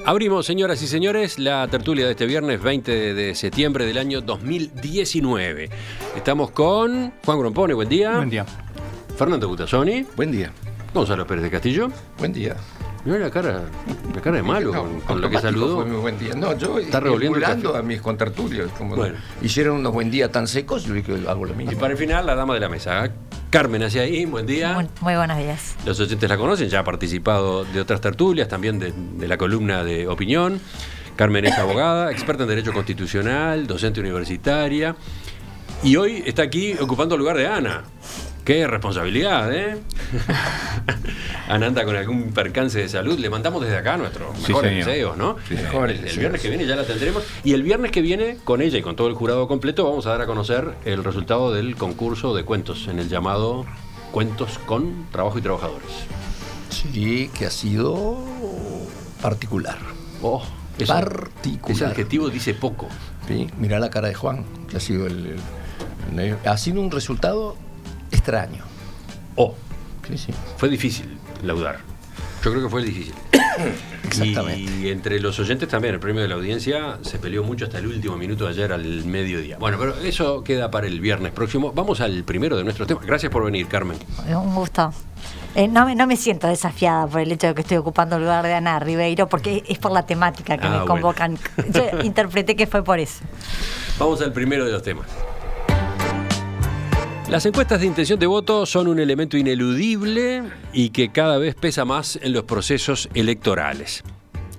Abrimos, señoras y señores, la tertulia de este viernes 20 de septiembre del año 2019. Estamos con Juan Grompone, buen día. Buen día. Fernando Gutasoni. Buen día. Gonzalo Pérez de Castillo. Buen día. Mirá la cara de malo con la que saludó. Fue muy buen día. No, yo está revolviendo a mis contertulios. Como bueno, hicieron unos buen día tan secos, yo hago lo mismo. Y para el final, la dama de la mesa. Carmen hacia ahí, buen día. Muy buenos días. Los oyentes la conocen, ya ha participado de otras tertulias, también de la columna de opinión. Carmen es abogada, experta en Derecho Constitucional, docente universitaria. Y hoy está aquí ocupando el lugar de Ana. Qué responsabilidad, ¿eh? Ana anda con algún percance de salud. Le mandamos desde acá nuestros mejores deseos, ¿no? Sí, el viernes que viene ya la tendremos. Y el viernes que viene, con ella y con todo el jurado completo, vamos a dar a conocer el resultado del concurso de cuentos en el llamado Cuentos con Trabajo y Trabajadores. Sí, que ha sido particular. Oh, particular. Ese adjetivo dice poco. Sí, mirá la cara de Juan, que ha sido ha sido un resultado extraño. Sí. Fue difícil laudar. Yo creo que fue difícil. Exactamente. Y entre los oyentes también, el premio de la audiencia se peleó mucho hasta el último minuto de ayer al mediodía. Bueno, pero eso queda para el viernes próximo. Vamos al primero de nuestros temas. Gracias por venir, Carmen. Un gusto. No me siento desafiada por el hecho de que estoy ocupando el lugar de Ana Ribeiro, porque es por la temática que me convocan. Bueno. Yo interpreté que fue por eso. Vamos al primero de los temas. Las encuestas de intención de voto son un elemento ineludible y que cada vez pesa más en los procesos electorales.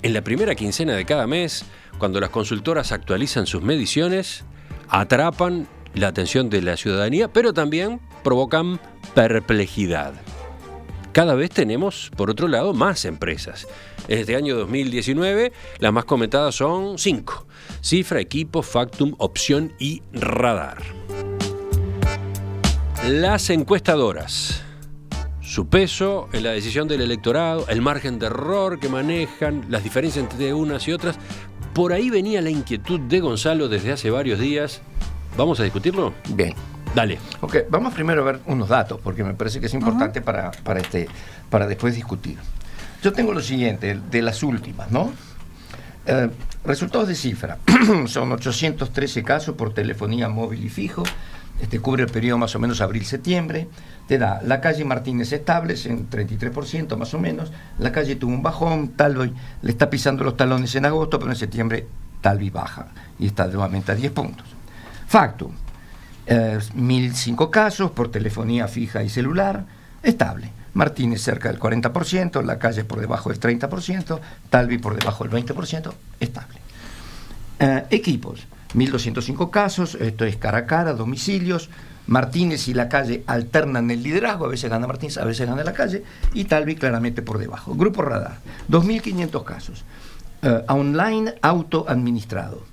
En la primera quincena de cada mes, cuando las consultoras actualizan sus mediciones, atrapan la atención de la ciudadanía, pero también provocan perplejidad. Cada vez tenemos, por otro lado, más empresas. En este año 2019, las más comentadas son 5. Cifra, Equipo, Factum, Opción y Radar. Las encuestadoras, su peso en la decisión del electorado, el margen de error que manejan, las diferencias entre unas y otras. Por ahí venía la inquietud de Gonzalo desde hace varios días. ¿Vamos a discutirlo? Bien. Dale. Ok, vamos primero a ver unos datos, porque me parece que es importante para después discutir. Yo tengo lo siguiente, de las últimas, ¿no? Resultados de cifra. Son 813 casos por telefonía móvil y fijo. Cubre el periodo más o menos abril-septiembre. Te da la calle Martínez estables en 33% más o menos. La calle tuvo un bajón, Talvi le está pisando los talones en agosto, pero en septiembre Talvi baja y está nuevamente a 10 puntos. Factum, 1005 casos por telefonía fija y celular, estable. Martínez cerca del 40%, la calle por debajo del 30%, Talvi por debajo del 20%, estable. Equipos, 1.205 casos, esto es cara a cara, domicilios. Martínez y la calle alternan el liderazgo, a veces gana Martínez, a veces gana la calle, y Talvi claramente por debajo. Grupo Radar, 2.500 casos, online autoadministrado.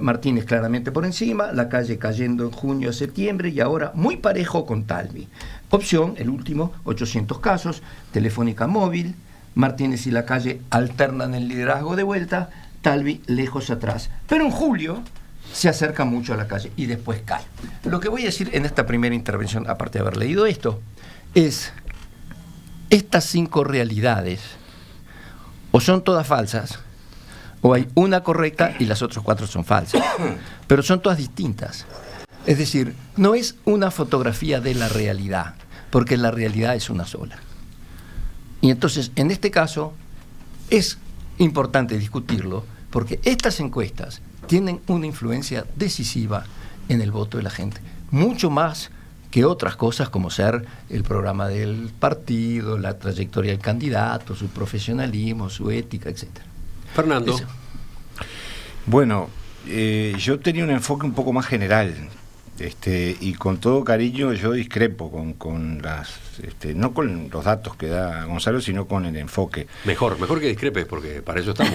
Martínez claramente por encima, la calle cayendo en junio a septiembre y ahora muy parejo con Talvi. Opción, el último, 800 casos, telefónica móvil, Martínez y la calle alternan el liderazgo de vuelta, Talvi lejos atrás. Pero en julio se acerca mucho a la calle y después cae. Lo que voy a decir en esta primera intervención, aparte de haber leído esto, es estas 5 realidades o son todas falsas o hay una correcta y las otras 4 son falsas, pero son todas distintas. Es decir, no es una fotografía de la realidad, porque la realidad es una sola. Y entonces, en este caso, es importante discutirlo, porque estas encuestas tienen una influencia decisiva en el voto de la gente, mucho más que otras cosas como ser el programa del partido, la trayectoria del candidato, su profesionalismo, su ética, etc. Fernando. Eso. Bueno, yo tenía un enfoque un poco más general, y con todo cariño yo discrepo con las, no con los datos que da Gonzalo, sino con el enfoque. Mejor que discrepes, porque para eso estamos.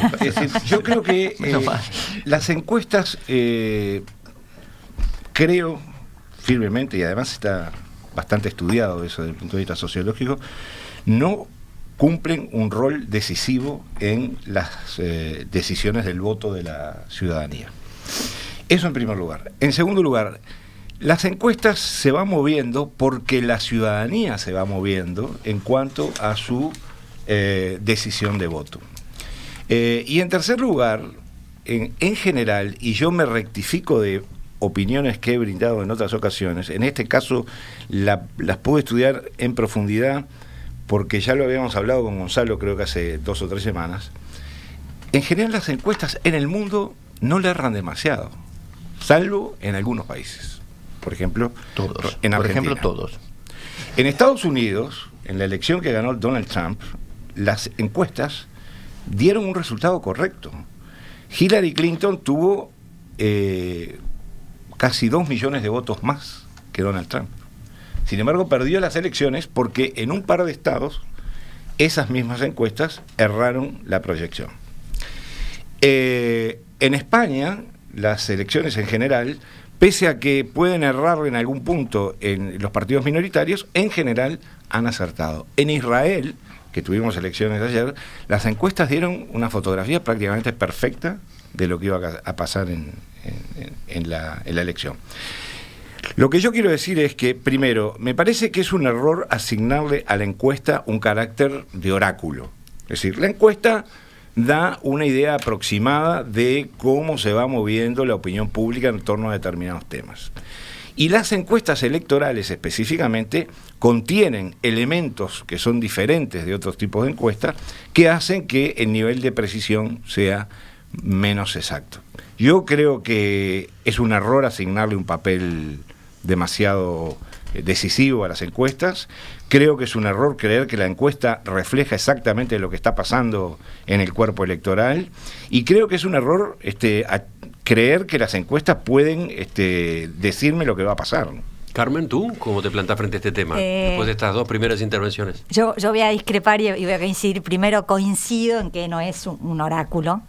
Yo creo que las encuestas, creo firmemente, y además está bastante estudiado eso desde el punto de vista sociológico, no cumplen un rol decisivo en las decisiones del voto de la ciudadanía. Eso en primer lugar. En segundo lugar, las encuestas se van moviendo porque la ciudadanía se va moviendo en cuanto a su decisión de voto. Y en tercer lugar, en general, y yo me rectifico de opiniones que he brindado en otras ocasiones, en este caso las pude estudiar en profundidad porque ya lo habíamos hablado con Gonzalo, creo que hace 2 o 3 semanas. En general las encuestas en el mundo no le erran demasiado, salvo en algunos países. Por ejemplo, todos. En Argentina. Por ejemplo, todos. En Estados Unidos, en la elección que ganó Donald Trump, las encuestas dieron un resultado correcto. Hillary Clinton tuvo casi 2 millones de votos más que Donald Trump. Sin embargo, perdió las elecciones porque en un par de estados esas mismas encuestas erraron la proyección. En España, las elecciones en general, pese a que pueden errar en algún punto en los partidos minoritarios, en general han acertado. En Israel, que tuvimos elecciones ayer, las encuestas dieron una fotografía prácticamente perfecta de lo que iba a pasar en la elección. Lo que yo quiero decir es que, primero, me parece que es un error asignarle a la encuesta un carácter de oráculo. Es decir, la encuesta da una idea aproximada de cómo se va moviendo la opinión pública en torno a determinados temas. Y las encuestas electorales específicamente contienen elementos que son diferentes de otros tipos de encuestas que hacen que el nivel de precisión sea menos exacto. Yo creo que es un error asignarle un papel demasiado decisivo a las encuestas. Creo que es un error creer que la encuesta refleja exactamente lo que está pasando en el cuerpo electoral, y creo que es un error creer que las encuestas pueden decirme lo que va a pasar, ¿no? Carmen, ¿tú cómo te plantás frente a este tema después de estas 2 primeras intervenciones? Yo voy a discrepar y voy a coincidir. Primero, coincido en que no es un oráculo.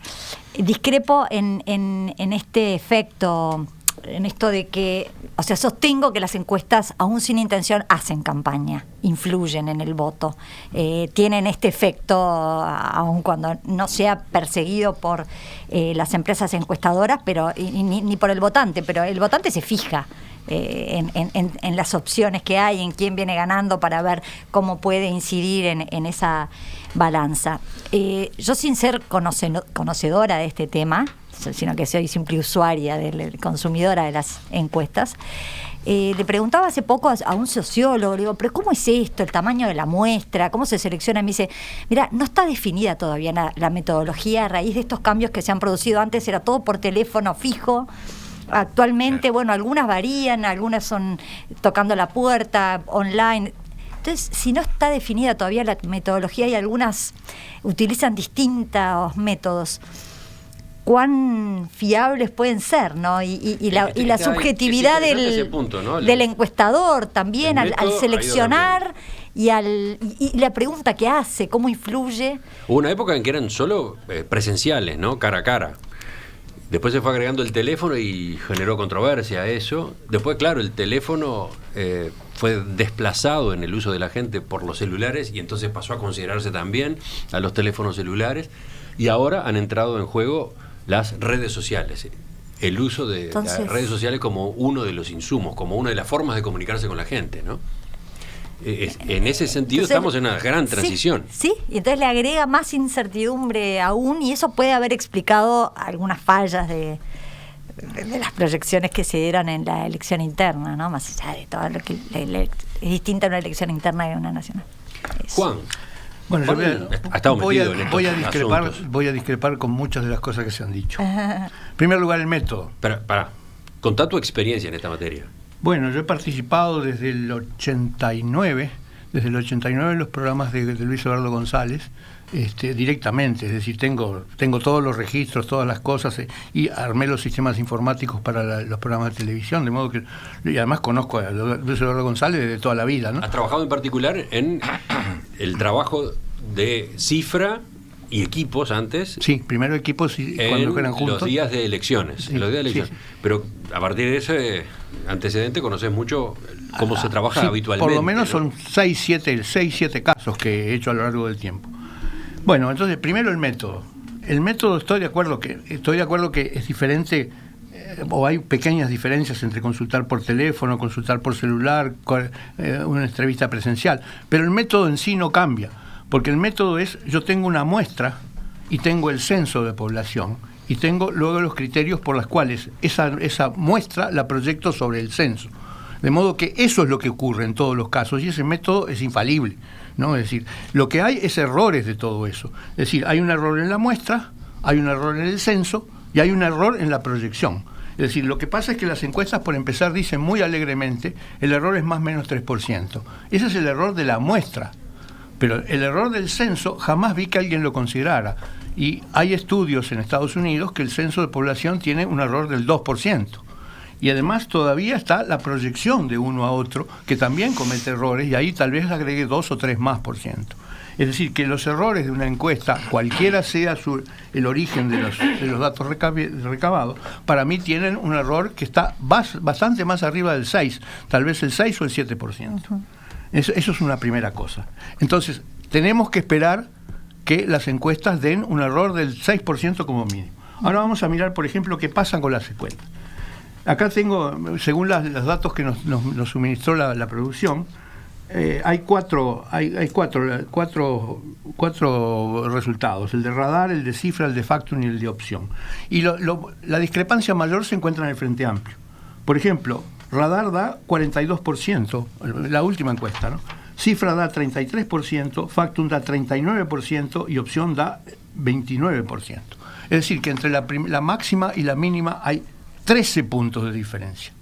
Discrepo en este efecto, en esto de que, o sea, sostengo que las encuestas, aún sin intención, hacen campaña, influyen en el voto, tienen este efecto, aun cuando no sea perseguido por las empresas encuestadoras, pero ni por el votante, pero el votante se fija en las opciones que hay, en quién viene ganando, para ver cómo puede incidir en esa balanza. Yo, sin ser conocedora de este tema, sino que soy simple usuaria, consumidora de las encuestas, le preguntaba hace poco a un sociólogo, le digo, pero ¿cómo es esto? ¿El tamaño de la muestra? ¿Cómo se selecciona? Me dice, mira, no está definida todavía la metodología a raíz de estos cambios que se han producido. Antes era todo por teléfono fijo. Actualmente, bueno, algunas varían, algunas son tocando la puerta, online. Entonces, si no está definida todavía la metodología y algunas utilizan distintos métodos, cuán fiables pueden ser, ¿no? Y la subjetividad del encuestador también al seleccionar y la pregunta que hace, cómo influye. Hubo una época en que eran solo presenciales, ¿no? Cara a cara. Después se fue agregando el teléfono y generó controversia eso. Después, claro, el teléfono fue desplazado en el uso de la gente por los celulares, y entonces pasó a considerarse también a los teléfonos celulares. Y ahora han entrado en juego las redes sociales. El uso de las redes sociales como uno de los insumos, como una de las formas de comunicarse con la gente, ¿no? En ese sentido, entonces, estamos en una gran transición. Sí, y entonces le agrega más incertidumbre aún, y eso puede haber explicado algunas fallas de las proyecciones que se dieron en la elección interna, ¿no? Más allá de todo lo que es distinta una elección interna que una nacional. Eso. Juan. Bueno, yo voy a discrepar con muchas de las cosas que se han dicho. En primer lugar, el método. Pará, contá tu experiencia en esta materia. Bueno, yo he participado desde el 89 en los programas de Luis Eduardo González, directamente, es decir, tengo todos los registros, todas las cosas, y armé los sistemas informáticos para los programas de televisión, de modo que, y además conozco a Luis Eduardo González de toda la vida, ¿no? ¿Has trabajado en particular en el trabajo de cifra y equipos antes? Sí, primero equipos y cuando eran juntos. Los días de elecciones. Sí, en los días de elecciones. Sí. Pero a partir de ese antecedente conoces mucho cómo se trabaja habitualmente. Por lo menos, ¿no? son 6-7 casos que he hecho a lo largo del tiempo. Bueno, entonces, primero el método. El método, estoy de acuerdo que es diferente, o hay pequeñas diferencias entre consultar por teléfono, consultar por celular, una entrevista presencial, pero el método en sí no cambia, porque el método es, yo tengo una muestra y tengo el censo de población, y tengo luego los criterios por los cuales esa muestra la proyecto sobre el censo. De modo que eso es lo que ocurre en todos los casos, y ese método es infalible, ¿no? Es decir, lo que hay es errores de todo eso. Es decir, hay un error en la muestra, hay un error en el censo y hay un error en la proyección. Es decir, lo que pasa es que las encuestas, por empezar, dicen muy alegremente, el error es más o menos 3%. Ese es el error de la muestra. Pero el error del censo jamás vi que alguien lo considerara. Y hay estudios en Estados Unidos que el censo de población tiene un error del 2%. Y además todavía está la proyección de uno a otro, que también comete errores, y ahí tal vez le agregue 2 o 3 más por ciento. Es decir, que los errores de una encuesta, cualquiera sea el origen de los datos recabados, para mí tienen un error que está bastante más arriba del 6, tal vez el 6 o el 7%. Eso es una primera cosa. Entonces, tenemos que esperar que las encuestas den un error del 6% como mínimo. Ahora vamos a mirar, por ejemplo, qué pasa con las encuestas. Acá tengo, según los datos que nos suministró la producción, hay cuatro resultados: el de Radar, el de Cifra, el de Factum y el de Opción. Y la discrepancia mayor se encuentra en el Frente Amplio. Por ejemplo, Radar da 42%, la última encuesta, ¿no? Cifra da 33%, Factum da 39% y Opción da 29%. Es decir, que entre la máxima y la mínima hay 13 puntos de diferencia.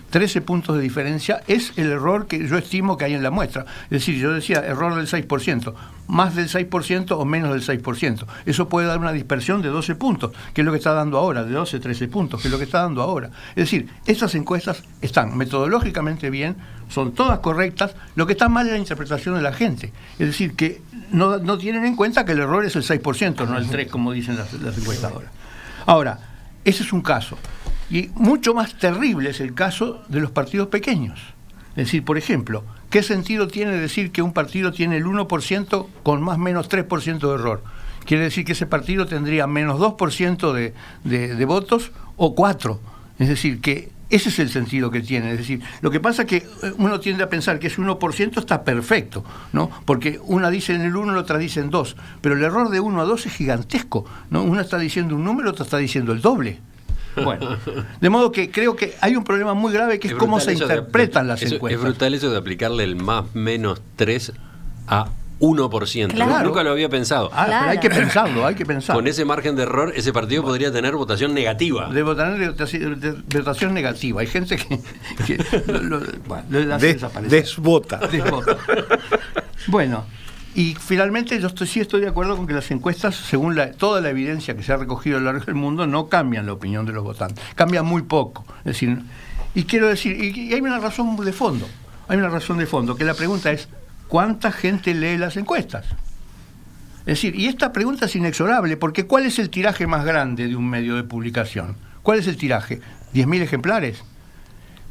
13 puntos de diferencia es el error que yo estimo que hay en la muestra. Es decir, yo decía error del 6%, más del 6% o menos del 6%. Eso puede dar una dispersión de 12 puntos, que es lo que está dando ahora, de 12, 13 puntos, que es lo que está dando ahora. Es decir, estas encuestas están metodológicamente bien, son todas correctas, lo que está mal es la interpretación de la gente. Es decir, que no tienen en cuenta que el error es el 6%, no el 3%, como dicen las encuestadoras. Ahora, ese es un caso. Y mucho más terrible es el caso de los partidos pequeños. Es decir, por ejemplo, ¿qué sentido tiene decir que un partido tiene el 1% con más o menos 3% de error? Quiere decir que ese partido tendría menos 2% de votos o 4%. Es decir, que ese es el sentido que tiene. Es decir, lo que pasa es que uno tiende a pensar que ese 1% está perfecto, ¿no? Porque una dice en el 1, la otra dice en 2. Pero el error de 1 a 2 es gigantesco, ¿no? Una está diciendo un número, otra está diciendo el doble. Bueno, de modo que creo que hay un problema muy grave que es cómo se interpretan las encuestas. Es brutal eso de aplicarle el más menos 3 a 1%. Claro. Nunca lo había pensado. Pero hay que pensarlo, hay que pensarlo. Con ese margen de error, ese partido podría tener votación negativa. De votación negativa. Hay gente que lo hace desaparecer. Desvota. Bueno, y finalmente yo sí estoy de acuerdo con que las encuestas, según toda la evidencia que se ha recogido a lo largo del mundo, no cambian la opinión de los votantes. Cambian muy poco. Es decir, y quiero decir, y hay una razón de fondo. Hay una razón de fondo, que la pregunta es, ¿cuánta gente lee las encuestas? Es decir, y esta pregunta es inexorable, porque ¿cuál es el tiraje más grande de un medio de publicación? ¿Cuál es el tiraje? ¿10.000 ejemplares?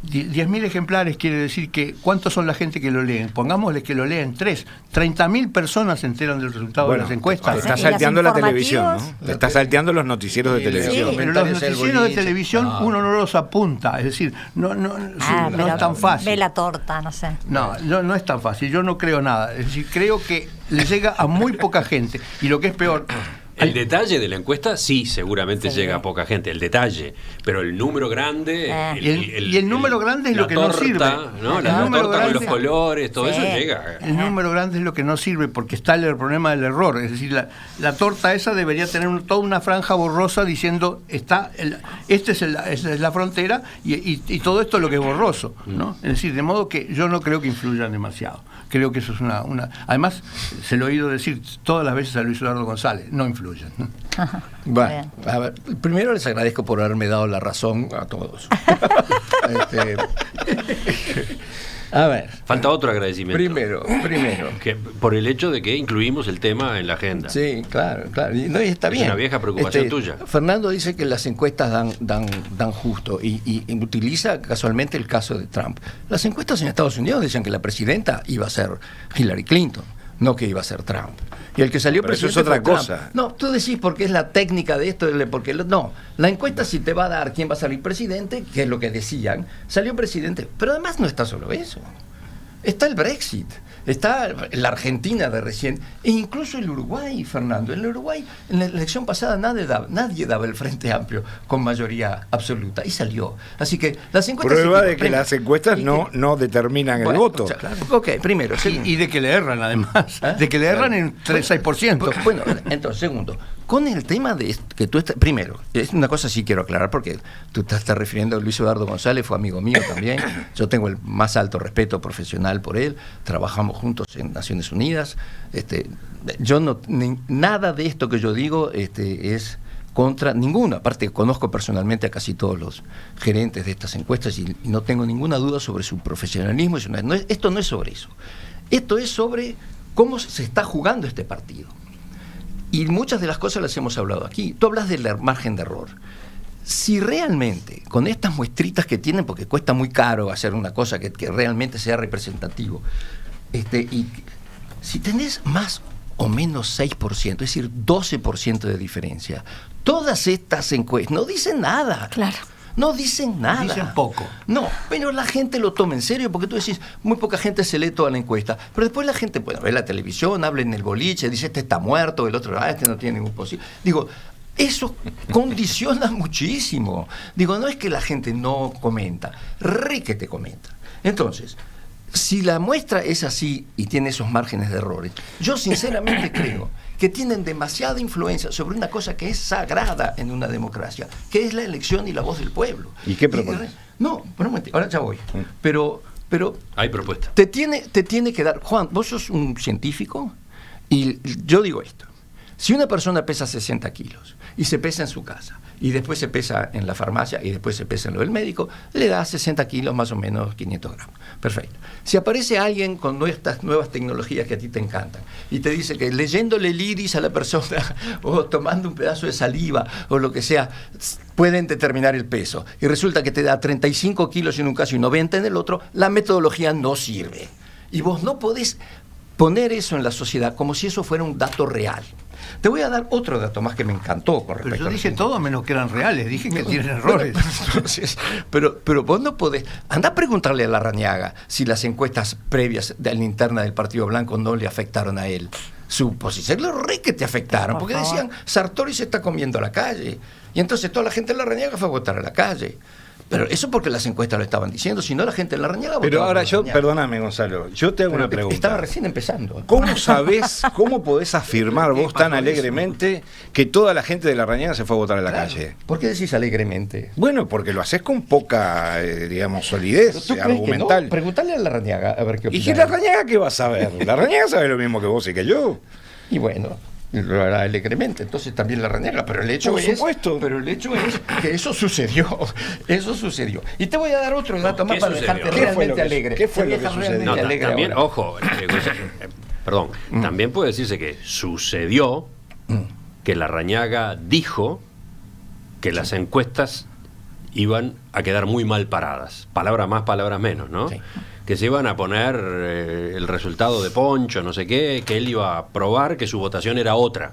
10.000 ejemplares quiere decir que ¿cuántos son la gente que lo leen? Pongámosle que lo leen 3. 30.000 personas se enteran del resultado de las encuestas. Te está salteando la televisión, ¿no? Te está salteando los noticieros de televisión. Sí, pero los noticieros de televisión uno no los apunta, es decir, no es tan fácil. Ve la torta, no sé. No es tan fácil, yo no creo nada. Es decir, creo que le llega a muy poca gente. Y lo que es peor, el detalle de la encuesta sí, seguramente llega a poca gente, el detalle, pero el número grande... Y el número grande es lo que no sirve. ¿no? La torta con los colores, todo eso llega. El número grande es lo que no sirve porque está el problema del error. Es decir, la torta esa debería tener toda una franja borrosa diciendo, esta es la frontera y todo esto es lo que es borroso, ¿no? Es decir, de modo que yo no creo que influyan demasiado. Creo que eso es una... Además, se lo he oído decir todas las veces a Luis Eduardo González, no influyen. Bueno, a ver, primero les agradezco por haberme dado la razón a todos. A ver. Falta otro agradecimiento. Primero. Que por el hecho de que incluimos el tema en la agenda. Sí, claro. Y está bien. Es una vieja preocupación tuya. Fernando dice que las encuestas dan justo y utiliza casualmente el caso de Trump. Las encuestas en Estados Unidos decían que la presidenta iba a ser Hillary Clinton, no que iba a ser Trump. Y el que salió pero presidente eso es otra fue cosa. Trump. No, tú decís porque es la técnica de esto, porque no, la encuesta sí te va a dar quién va a salir presidente, que es lo que decían, salió presidente, pero además no está solo eso. está el Brexit, está la Argentina de recién, e incluso el Uruguay, Fernando. En el Uruguay, en la elección pasada, nadie daba el Frente Amplio con mayoría absoluta, y salió. Así que las encuestas... Prueba de que las encuestas no determinan el voto. Claro. Ok, primero. Y de que le erran, además. De que le erran en 6%. Bueno, entonces, segundo, con el tema de que tú estás... Primero, es una cosa sí quiero aclarar, porque tú te estás refiriendo a Luis Eduardo González, fue amigo mío también. Yo tengo el más alto respeto profesional por él. Trabajamos juntos en Naciones Unidas. Yo nada de esto que yo digo es contra ninguno. Aparte, conozco personalmente a casi todos los gerentes de estas encuestas y no tengo ninguna duda sobre su profesionalismo. Esto no es sobre eso. Esto es sobre cómo se está jugando este partido. Y muchas de las cosas las hemos hablado aquí. Tú hablas del margen de error. Si realmente, con estas muestritas que tienen, porque cuesta muy caro hacer una cosa que realmente sea representativo, y si tenés más o menos 6%, es decir, 12% de diferencia, todas estas encuestas no dicen nada. Claro. No dicen nada. Dicen poco. No, pero la gente lo toma en serio, porque tú decís, muy poca gente se lee toda la encuesta, pero después la gente, bueno, ve la televisión, habla en el boliche, dice, este está muerto, el otro, este no tiene ningún posible. Digo, eso condiciona muchísimo. Digo, no es que la gente no comenta, que te comenta. Entonces, si la muestra es así y tiene esos márgenes de errores, yo sinceramente creo que tienen demasiada influencia sobre una cosa que es sagrada en una democracia, que es la elección y la voz del pueblo. ¿Y qué propones? No, ahora ya voy. Pero hay propuesta. Te tiene que dar... Juan, vos sos un científico y yo digo esto. Si una persona pesa 60 kilos y se pesa en su casa y después se pesa en la farmacia y después se pesa en lo del médico, le da 60 kilos más o menos 500 gramos. Perfecto. Si aparece alguien con estas nuevas tecnologías que a ti te encantan y te dice que leyéndole el iris a la persona o tomando un pedazo de saliva o lo que sea, pueden determinar el peso, y resulta que te da 35 kilos en un caso y 90 en el otro, la metodología no sirve. Y vos no podés poner eso en la sociedad como si eso fuera un dato real. Te voy a dar otro dato más que me encantó con respecto Pero yo a dije todo menos que eran reales, dije que tienen errores. Pero vos no podés... Anda a preguntarle a Larrañaga si las encuestas previas de la interna del Partido Blanco no le afectaron a él. Su posición, los que te afectaron, porque decían, Sartori se está comiendo a la calle. Y entonces toda la gente de Larrañaga fue a votar a la calle. Pero eso porque las encuestas lo estaban diciendo, si no la gente en Larrañaga votaba. Pero ahora perdóname, Gonzalo, yo te hago una pregunta. Estaba recién empezando. ¿Cómo sabés, cómo podés afirmar vos tan alegremente que toda la gente de Larrañaga se fue a votar a la calle? ¿Por qué decís alegremente? Bueno, porque lo haces con poca, digamos, solidez argumental. No? Preguntale a Larrañaga a ver qué opina. ¿Y que Larrañaga qué va a saber? Larrañaga sabe lo mismo que vos y que yo. Y bueno, lo hará alegremente, entonces también Larrañaga, pero el hecho es que eso sucedió. Y te voy a dar otro dato más para dejarte realmente alegre. ¿Qué fue lo que sucedió? No, también, ojo, perdón, también puede decirse que sucedió que Larrañaga dijo que las encuestas iban a quedar muy mal paradas. Palabras más, palabras menos, ¿no? Sí. Que se iban a poner el resultado de Poncho, no sé qué, que él iba a probar que su votación era otra.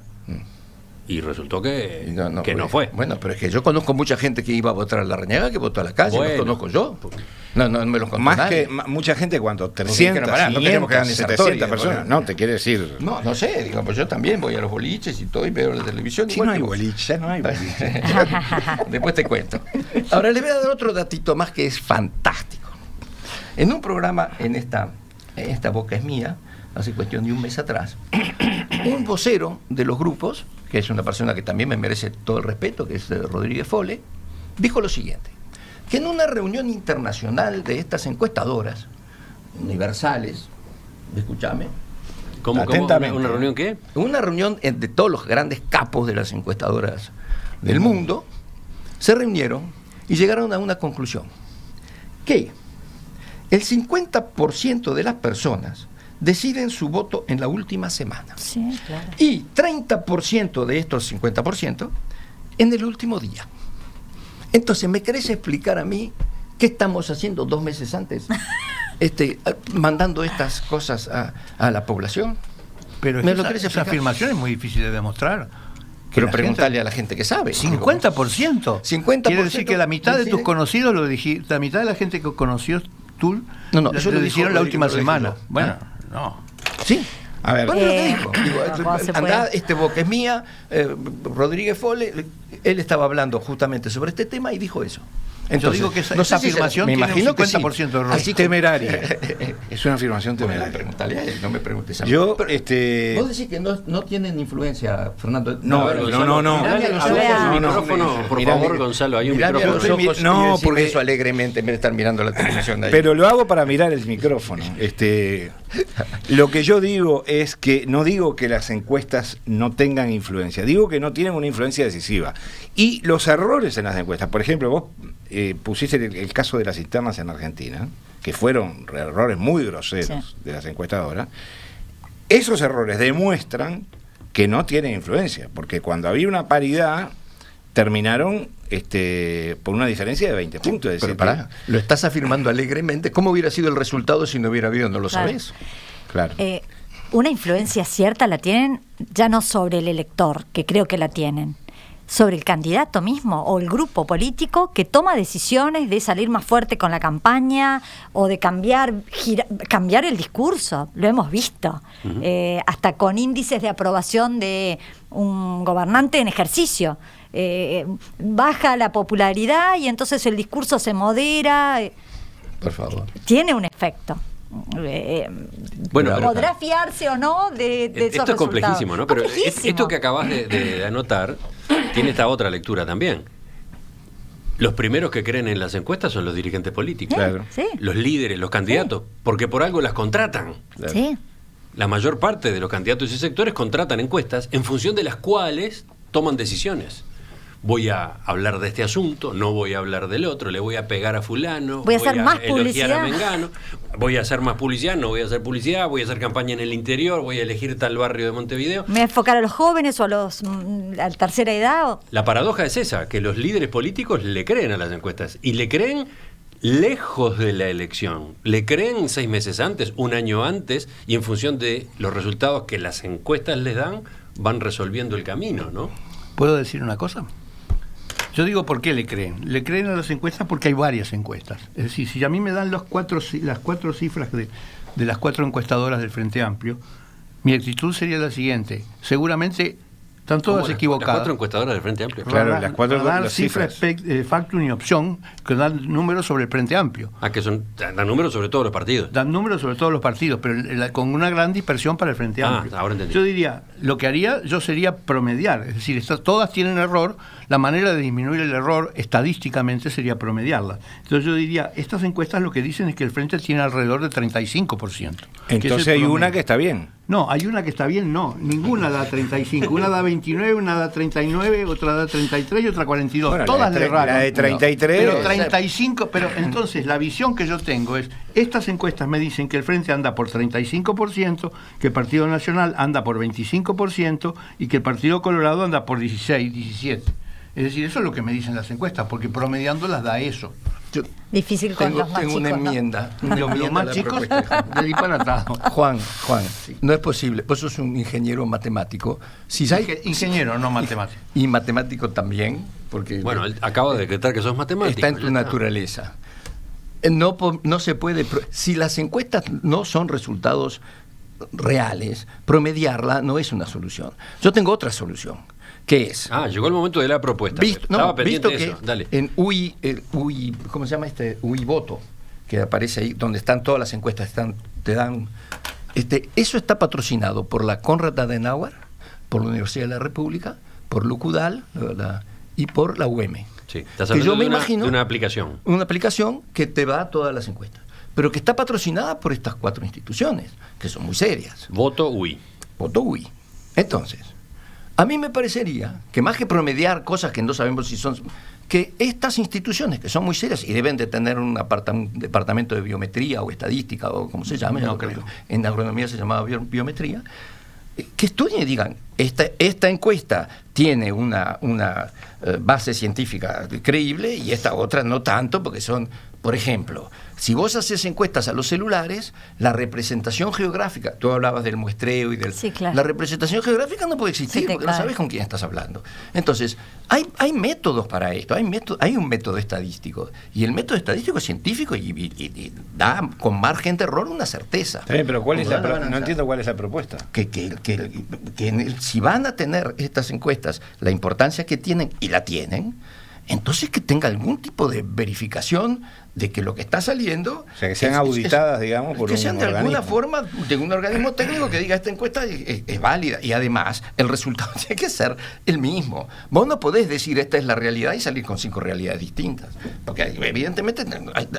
Y resultó que no fue. Bueno, pero es que yo conozco mucha gente que iba a votar a Larrañaga que votó a la calle, bueno, los conozco yo. No me los contó más nadie. Que mucha gente, ¿cuánto? 300, no queremos que hagan 700 personas. No, te quiere decir... No sé, digo, pues yo también voy a los boliches y todo y veo la televisión. Sí, no hay boliche, ya no hay boliche. Después te cuento. Ahora les voy a dar otro datito más que es fantástico. En un programa, en esta boca es mía, hace cuestión de un mes atrás, un vocero de los grupos, que es una persona que también me merece todo el respeto, que es Rodríguez Fole, dijo lo siguiente, que en una reunión internacional de estas encuestadoras universales, escúchame. ¿Cómo? ¿Una reunión qué? Una reunión de todos los grandes capos de las encuestadoras del mundo, se reunieron y llegaron a una conclusión, que el 50% de las personas deciden su voto en la última semana. Sí, claro. Y 30% de estos 50% en el último día. Entonces, ¿me querés explicar a mí qué estamos haciendo 2 meses antes? Mandando estas cosas a la población. Pero esa afirmación es muy difícil de demostrar. Pero preguntarle a la gente que sabe. 50%. 50%. Quiere decir que la mitad de tus conocidos lo dijiste, la mitad de la gente que conoció tour, No, lo yo lo hicieron la última semana. yo. Bueno, no. Sí. A ver. Bueno, lo que dijo. ¿cómo se Andá, puede? boca es mía. Rodríguez Fole, él estaba hablando justamente sobre este tema y dijo eso. Yo digo que esa no sé si afirmación me tiene un imagino que 50% sí. de error. Así Temeraria. Es una afirmación Bueno, temeraria. pregúntale a él, no me preguntes a mí. Yo, Vos decís que no tienen influencia, Fernando. No, A ver, no. mirame a los Hablale ojos. al no, micrófono, por mirame- favor, Gonzalo, hay un Mirame a los micrófono. ojos No, y decime porque- eso alegremente en vez de estar mirando la televisión de ahí. Pero lo hago para mirar el micrófono. Lo que yo digo es que no digo que las encuestas no tengan influencia, digo que no tienen una influencia decisiva. Y los errores en las encuestas, por ejemplo, vos pusiste el caso de las internas en Argentina, que fueron errores muy groseros de las encuestadoras. Esos errores demuestran que no tienen influencia, porque cuando había una paridad terminaron por una diferencia de 20 puntos. Es Pero decir, pará, lo estás afirmando alegremente. ¿Cómo hubiera sido el resultado si no hubiera habido? No lo Claro. sabés. claro. Una influencia cierta la tienen ya no sobre el elector, que creo que la tienen, sobre el candidato mismo o el grupo político que toma decisiones de salir más fuerte con la campaña o de cambiar el discurso. Lo hemos visto, hasta con índices de aprobación de un gobernante en ejercicio. Baja la popularidad y entonces el discurso se modera. Por favor. Tiene un efecto. Bueno, pero- ¿Podrá fiarse o no de esos Esto es resultados? complejísimo, ¿no? Pero Complejísimo. esto que acabas de anotar tiene esta otra lectura también. Los primeros que creen en las encuestas son los dirigentes políticos, Claro. Sí, los líderes, los candidatos, porque por algo las contratan. Claro. sí. La mayor parte de los candidatos y sectores contratan encuestas en función de las cuales toman decisiones. Voy a hablar de este asunto, no voy a hablar del otro, le voy a pegar a fulano, Voy a hacer más elogiar publicidad. a Mengano, voy a hacer más publicidad, no voy a hacer publicidad, voy a hacer campaña en el interior, voy a elegir tal barrio de Montevideo. Me voy a enfocar a los jóvenes o a la tercera edad. La paradoja es esa, que los líderes políticos le creen a las encuestas y le creen lejos de la elección. Le creen 6 meses antes, un año antes, y en función de los resultados que las encuestas les dan, van resolviendo el camino, ¿no? ¿Puedo decir una cosa? Yo digo por qué le creen. Le creen a las encuestas porque hay varias encuestas. Es decir, si a mí me dan las cuatro cifras de las 4 encuestadoras del Frente Amplio, mi actitud sería la siguiente. Seguramente están todas Las equivocadas. 4 encuestadoras del Frente Amplio. Claro, Van a- las cuatro- van a dar las cifras, factum y opción, que dan números sobre el Frente Amplio. Ah, que son dan números sobre todos los partidos. Dan números sobre todos los partidos, pero con una gran dispersión para el Frente Ah, Amplio. ahora entendí. Yo diría, lo que haría yo sería promediar, es decir, todas tienen error, la manera de disminuir el error estadísticamente sería promediarlas. Entonces yo diría, estas encuestas lo que dicen es que el Frente tiene alrededor de 35%. que es el Entonces hay promedio. una que está bien. No, hay una que está bien, no, ninguna da 35, una da 29, una da 39, otra da 33 y otra 42. Bueno, Todas le erraron. la de 33. Pero 35, pero entonces la visión que yo tengo es, estas encuestas me dicen que el Frente anda por 35%, que el Partido Nacional anda por 25% y que el Partido Colorado anda por 16, 17. Es decir, eso es lo que me dicen las encuestas, porque promediándolas da eso. Yo Difícil con los más tengo chicos, una ¿no? enmienda. una Los enmienda a más la chicos propuesta. del disparatado. Juan, no es posible. Vos sos un ingeniero matemático. Si hay, Ingeniero, no matemático. y matemático también, porque Bueno, él acaba de decretar que sos matemático. está en ya tu naturaleza. No se puede. Si las encuestas no son resultados reales, promediarla no es una solución. Yo tengo otra solución, que es. Ah, llegó el momento de la propuesta. Visto, Estaba pendiente visto de que eso. Dale. en UI, ¿cómo se llama este? UI Voto, que aparece ahí, donde están todas las encuestas, te dan. Eso está patrocinado por la Konrad Adenauer, por la Universidad de la República, por Lucudal y por la UM. Sí, estás que hablando yo me de una, imagino de una aplicación. Una aplicación que te va a todas las encuestas, pero que está patrocinada por estas 4 instituciones, que son muy serias. Voto UI. Voto UI. Entonces, a mí me parecería que más que promediar cosas que no sabemos si son, que estas instituciones que son muy serias y deben de tener un departamento de biometría o estadística o como se llame, No creo. en agronomía se llamaba biometría, que estudien y digan, esta encuesta tiene una base científica creíble y esta otra no tanto, porque son, por ejemplo, Si vos haces encuestas a los celulares, la representación geográfica, tú hablabas del muestreo y del... Sí, claro. La representación geográfica no puede existir porque no cae. sabes con quién estás hablando. Entonces, hay métodos para esto, hay un método estadístico. Y el método estadístico es científico y da con margen de error una certeza. Está bien, pero Como da la balanza. no entiendo cuál es la propuesta. Si van a tener estas encuestas la importancia que tienen, y la tienen, entonces que tenga algún tipo de verificación de que lo que está saliendo... O sea, que sean auditadas, digamos, por que un sean de organismo. alguna forma, de un organismo técnico que diga esta encuesta es válida. Y además, el resultado tiene que ser el mismo. Vos no podés decir esta es la realidad y salir con 5 realidades distintas. Porque evidentemente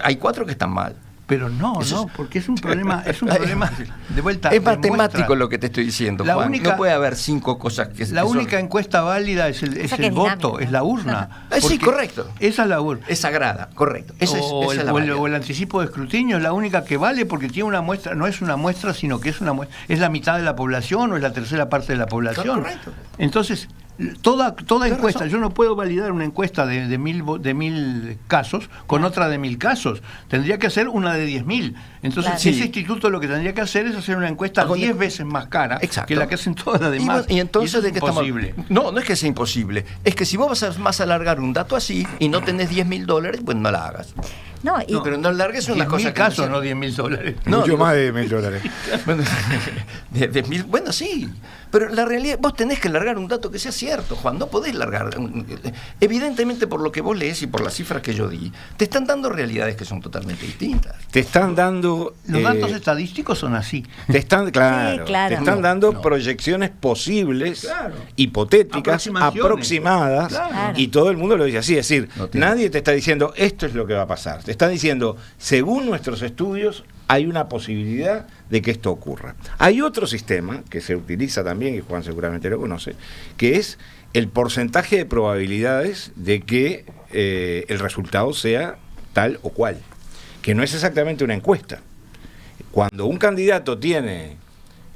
hay 4 que están mal. Pero no, porque es un problema de vuelta. Es matemático demuestra. lo que te estoy diciendo, La Juan. única- No puede haber 5 cosas que La que única son... encuesta válida es Esa el que es voto, dinámica. es la urna. Sí, Porque correcto. Esa es la urna. Es sagrada, correcto. Esa es o la válida. el anticipo de escrutinio es la única que vale porque tiene una muestra, no es una muestra, sino que es una muestra, es la mitad de la población o es la tercera parte de la población. Correcto. Entonces, toda encuesta, razón. yo no puedo validar una encuesta de 1000 casos con otra de 1000 casos. Tendría que hacer una de 10.000. Entonces, Claro. ese Sí. instituto lo que tendría que hacer es hacer una encuesta Con- 10 veces más cara Exacto. que la que hacen todas las Y demás. bueno, y entonces eso de es qué estamos... imposible. No es que sea imposible. Es que si vos vas a alargar un dato así y no tenés $10.000, pues no la hagas. No, y, Pero no largues una 10.000 cosa que casos, sea- no $10.000. No, Mucho digo- más de $1.000. Bueno, bueno, sí, pero la realidad, vos tenés que largar un dato que sea cierto, Juan, no podés largar. Evidentemente, por lo que vos lees y por las cifras que yo di, te están dando realidades que son totalmente distintas. Te están dando... Los datos estadísticos son así. Te están, claro, Sí, claro. te están dando No. proyecciones posibles, Claro. hipotéticas, Aproximaciones. aproximadas, Claro. y todo el mundo lo dice así. Es decir, No tiene- nadie te está diciendo esto es lo que va a pasar. Te están diciendo, según nuestros estudios, hay una posibilidad de que esto ocurra. Hay otro sistema que se utiliza también, y Juan seguramente lo conoce, que es el porcentaje de probabilidades de que el resultado sea tal o cual, que no es exactamente una encuesta. Cuando un candidato tiene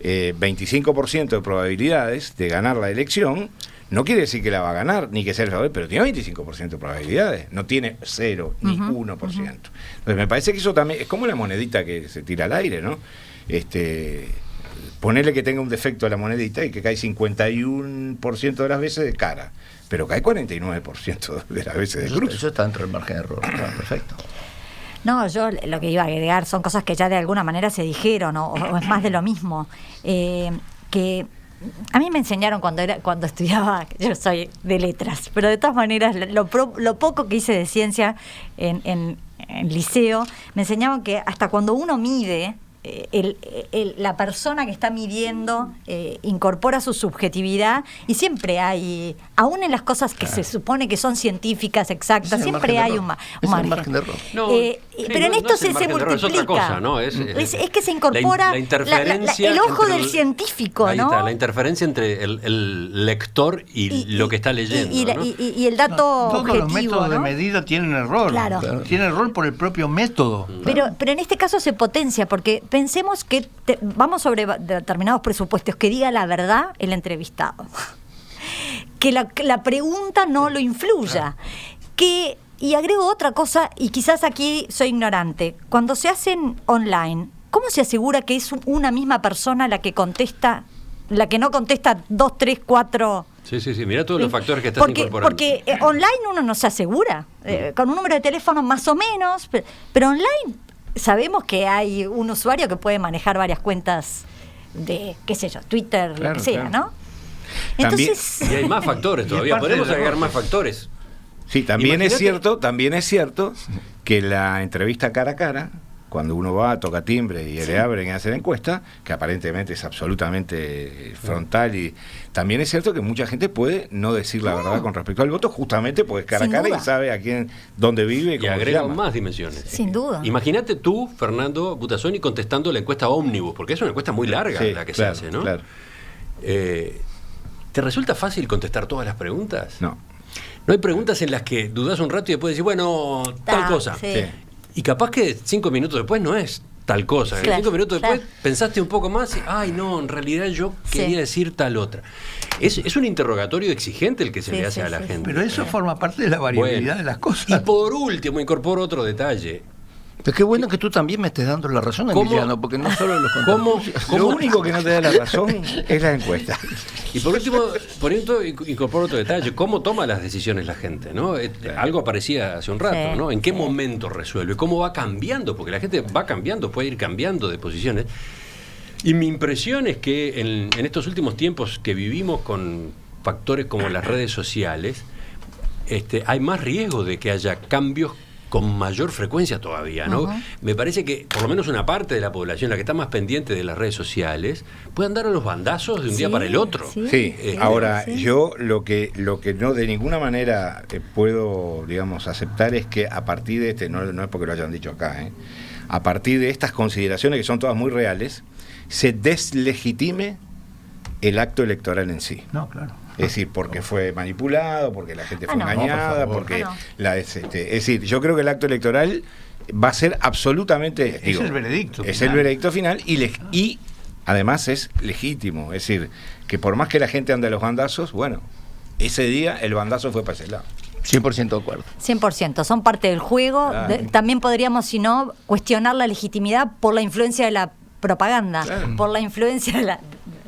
25% de probabilidades de ganar la elección, no quiere decir que la va a ganar, ni que sea el favorito, pero tiene 25% de probabilidades, no tiene 0 ni 1%. Entonces me parece que eso también es como la monedita que se tira al aire, ¿no? Ponerle que tenga un defecto a la monedita y que cae 51% de las veces de cara, pero cae 49% de las veces de cruz. Eso está dentro del margen de error, está perfecto. no, yo lo que iba a agregar son cosas que ya de alguna manera se dijeron, o es más de lo mismo. Que a mí me enseñaron cuando estudiaba, yo soy de letras, pero de todas maneras lo poco que hice de ciencia en liceo, me enseñaban que hasta cuando uno mide, la persona que está midiendo incorpora su subjetividad y siempre hay, aún en las cosas que se supone que son científicas, exactas, Ese es el siempre margen de hay error. un Ese es el margen. margen de error. No, pero en no esto es el se margen de error, multiplica. es otra cosa, ¿no? Es que se incorpora la interferencia el ojo entre del científico, ahí ¿no? está, la interferencia entre el lector y lo que está leyendo, ¿no? y el dato Todos objetivo, los métodos de ¿no? medida tienen error. Claro. Tienen error por el propio método. Pero en este caso se potencia, porque pensemos que vamos sobre determinados presupuestos, que diga la verdad el entrevistado. Que la pregunta no lo influya. Y agrego otra cosa, y quizás aquí soy ignorante. Cuando se hacen online, ¿cómo se asegura que es una misma persona la que contesta, la que no contesta 2, 3, 4... Sí, mira todos los factores que estás incorporando. Porque online uno no se asegura, con un número de teléfono más o menos, pero online sabemos que hay un usuario que puede manejar varias cuentas de, qué sé yo, Twitter, lo Claro, que sea, claro. ¿no? También- Entonces, Y hay más factores todavía, parte podemos del agregar error. más factores. Sí, también es Imagínate- cierto que la entrevista cara a cara, cuando uno va, toca timbre y le abren y hacen encuesta, que aparentemente es absolutamente frontal, y también es cierto que mucha gente puede no decir la verdad con respecto al voto, justamente porque es cara a Sin cara duda. y sabe a quién, dónde vive y Y cómo se agrega llama. más dimensiones. sin duda. Imagínate tú, Fernando Butazzoni, contestando la encuesta Ómnibus, porque es una encuesta muy larga Sí, la que claro, se hace, ¿no? claro. ¿Te resulta fácil contestar todas las preguntas? No. ¿No hay preguntas en las que dudas un rato y después decís, bueno, tal cosa? Sí. Sí. Y capaz que 5 minutos después no es tal cosa. Claro, 5 minutos después claro. pensaste un poco más y, ay, no, en realidad yo Sí. quería decir tal otra. Es un interrogatorio exigente el que se Sí, le hace sí, a la sí. gente. Pero eso forma parte de la variabilidad Bueno, de las cosas. Y por último, incorporo otro detalle. Pero qué bueno que tú también me estés dando la razón, ¿Cómo? Emiliano, porque no solo los ¿Cómo? Lo único que no te da la razón es la encuesta. Y por último, poniendo, incorporo otro detalle, ¿cómo toma las decisiones la gente? ¿No? Algo aparecía hace un rato, Sí. ¿no? ¿En qué momento resuelve? ¿Cómo va cambiando? Porque la gente va cambiando, puede ir cambiando de posiciones. Y mi impresión es que en estos últimos tiempos que vivimos con factores como las redes sociales, hay más riesgo de que haya cambios con mayor frecuencia todavía, ¿no? Ajá. Me parece que por lo menos una parte de la población, la que está más pendiente de las redes sociales, puede andar a los bandazos de un día Sí, para el otro. Sí, ahora sí. yo lo que no de ninguna manera puedo, digamos, aceptar es que a partir de no es porque lo hayan dicho acá, a partir de estas consideraciones que son todas muy reales, se deslegitime el acto electoral en sí. No, claro. Es decir, porque fue manipulado, porque la gente fue no, engañada, por favor. porque No. es decir, yo creo que el acto electoral va a ser absolutamente, Es el veredicto es final. el veredicto final y además es legítimo, es decir, que por más que la gente ande a los bandazos, bueno, ese día el bandazo fue para ese lado. 100% de acuerdo. 100%, son parte del juego. Claro. También podríamos, si no, cuestionar la legitimidad por la influencia de la propaganda, Claro. por la influencia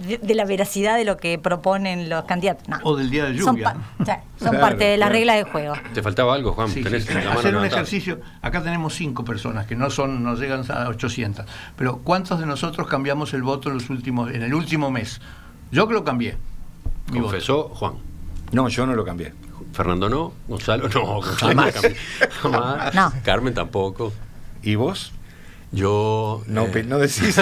de la veracidad de lo que proponen los candidatos. No. O del día de Son, lluvia. sí, son Claro, parte de las claro. reglas del juego. ¿Te faltaba algo, Juan? Sí, Tenés sí. la mano Hacer un levantada. ejercicio. Acá tenemos 5 personas que no llegan a 800. Pero ¿cuántos de nosotros cambiamos el voto en el último mes? Yo que lo cambié. Mi voto. Confesó Juan. No, yo no lo cambié. Fernando no, Gonzalo no, Gonzalo no cambió. Jamás. No. Carmen tampoco. ¿Y vos? Yo. No, no decís.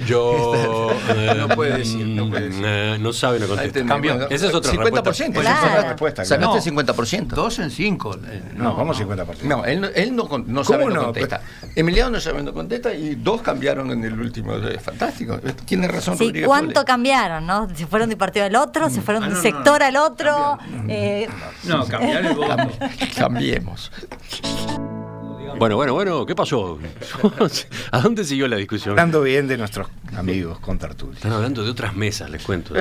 Yo. No puede decir, no puede decir. No sabe, no Ahí contesta. tenemos. Cambió. Esa es otra 50%. respuesta. Esa Claro. es otra respuesta, Sacaste No. 50%. 2 en 5. No, ¿cómo 50%? No, él no sabe, ¿Cómo no no? contesta. Emiliano no sabe, no contesta y 2 cambiaron en el último. Fantástico. Tiene razón Sí, Rodríguez ¿cuánto Pole. cambiaron, no? Se fueron de un partido al otro, se fueron de un no, sector no. al otro. No, cambiar el voto. Cambiemos. Bueno, ¿qué pasó? ¿A dónde siguió la discusión? Hablando bien de nuestros amigos con tertulia. Están hablando de otras mesas, les cuento.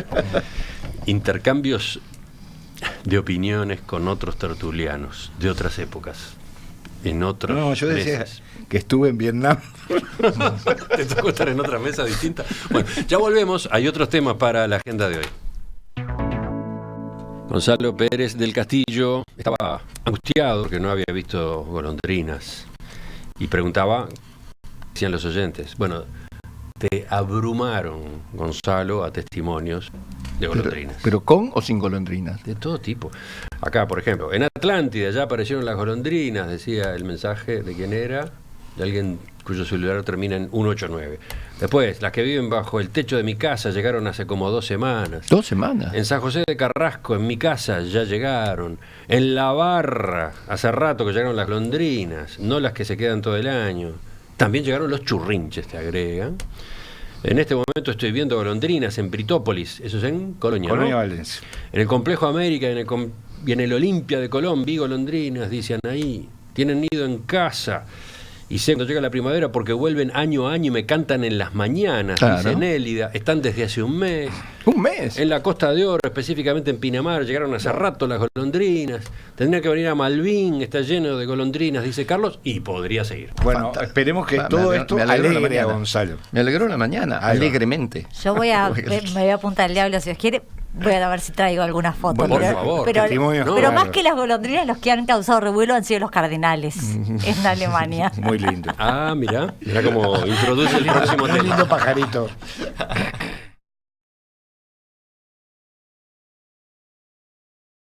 Intercambios de opiniones con otros tertulianos de otras épocas, en otros No, yo decía meses. que estuve en Vietnam. Te tocó estar en otra mesa distinta. Bueno, ya volvemos. Hay otros temas para la agenda de hoy. Gonzalo Pérez del Castillo estaba angustiado porque no había visto golondrinas y preguntaba, decían los oyentes, bueno, te abrumaron, Gonzalo, a testimonios de golondrinas. Pero con o sin golondrinas. De todo tipo. Acá, por ejemplo, en Atlántida ya aparecieron las golondrinas, decía el mensaje de quién era, de alguien cuyo celular termina en 189. Después, las que viven bajo el techo de mi casa llegaron hace como 2 semanas. 2 semanas. En San José de Carrasco, en mi casa, ya llegaron. En La Barra, hace rato que llegaron las golondrinas, no las que se quedan todo el año. También llegaron los churrinches, te agregan. En este momento estoy viendo golondrinas en Britópolis, eso es en Colonia, Colonia ¿no? Valencia. En el Complejo América y en el Olimpia de Colón vi golondrinas, dicen ahí. Tienen nido en casa. Y sé cuando llega la primavera porque vuelven año a año y me cantan en las mañanas, Claro. dice Nélida. Están desde hace un mes. Un mes. En la Costa de Oro, específicamente en Pinamar, llegaron hace rato las golondrinas. Tendría que venir a Malvin, está lleno de golondrinas, dice Carlos, y podría seguir. Bueno, Fantástico. esperemos que Me todo alegro- esto me alegro la alegre a mañana. Gonzalo. Me alegró la mañana, Ahí va. alegremente. Yo me voy a apuntar al diablo si os quiere. Voy a ver si traigo alguna foto. Bueno, por favor, pero, testimonios, pero claro. más que las golondrinas, los que han causado revuelo han sido los cardenales en Alemania. Muy lindo. Ah, mirá como introduce el próximo Un tema. lindo pajarito.